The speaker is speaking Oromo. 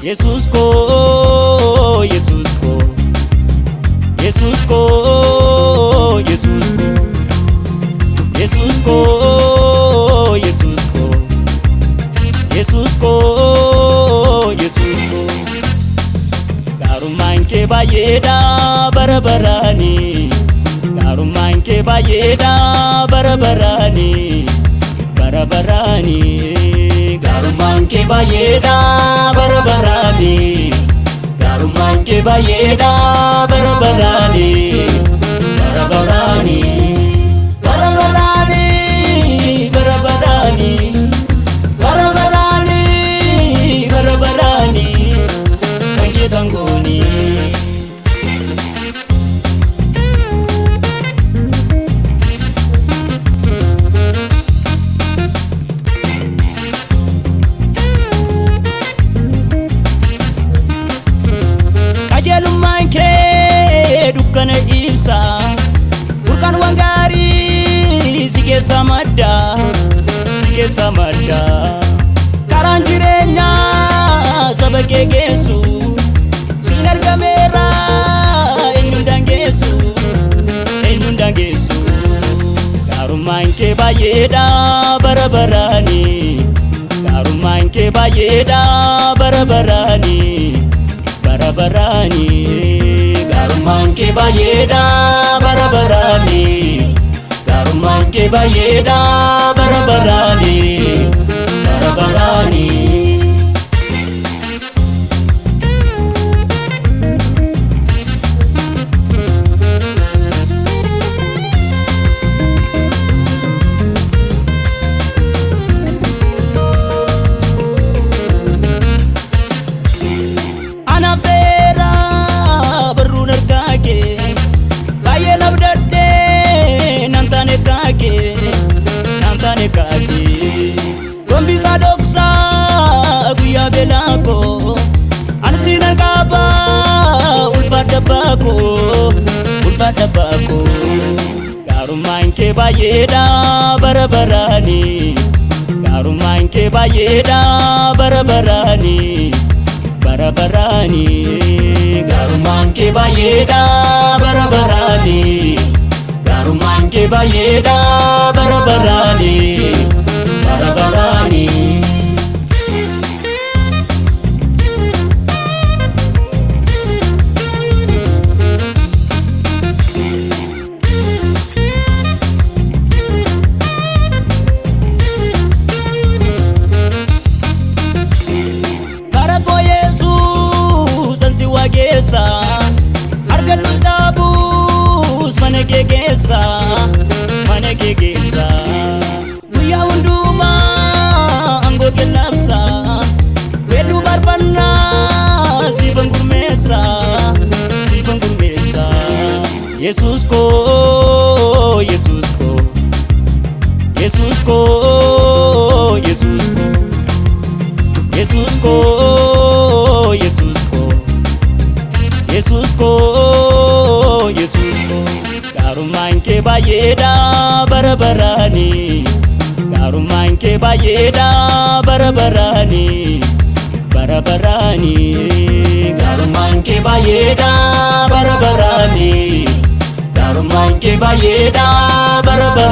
Yesus ko, Yesus ko, Yesus ko, Yesus ko, Yesus ko, Yesus ko, Yesus ko, Yesus ko. Garummaan kee baay'eedha bara baraani, garummaan kee baay'eedha bara baraani, bara baraani. Garummaan kee baay'eedha bara baraani, garummaan kee baay'eedha bara baraani, bara baraani, bara baraani, bara baraani, bara baraani, bara baraani, kan jedhan gooni. Qajeelummaan kee dukkana ibsa, burqaan waan gaarii si keessa madda, si keessa madda. Karaan jireenyaa saba kee geessu, siin argameera eenyuun dangeessu, eenyuun dangeessu. Garummaan kee baay'eedha bara baraani, garummaan kee baay'eedha bara baraani, bara baraani. Garummaan kee baay'eedha bara baraani, garummaan kee baay'eedha bara baraani, bara baraani. Baay'ee nabdadhee nan taane kaakee, gombisaa dhoksaa guyyaa beelaa koo, ani siinan qaabaa ulfaadha baakoo, ulfaadha baakoo. Garummaan kee baay'eedha bara baraani, garummaan kee baay'eedha bara baraani, bara baraani. Garummaan kee baay'eedha bara baraani, garummaan kee baay'eedha bara baraani, bara baraani. Wageessa argadhus dhaabus mana kee keessa, mana kee keessa. Guyyaa hundumaa aangoo kee labsa, weedduu barbannaa siifan gurmeessa, siifan gurmeessa. Yesus ko, Yesus ko, Yesus ko, Yesus ko, Yesus ko, Yesus ko, Yesus ko, Yesus ko. Garummaan kee baay'eedha bara baraani, garummaan kee baay'eedha bara baraani, bara baraani. Garummaan kee baay'eedha bara baraani, garummaan kee baay'eedha bara baraani.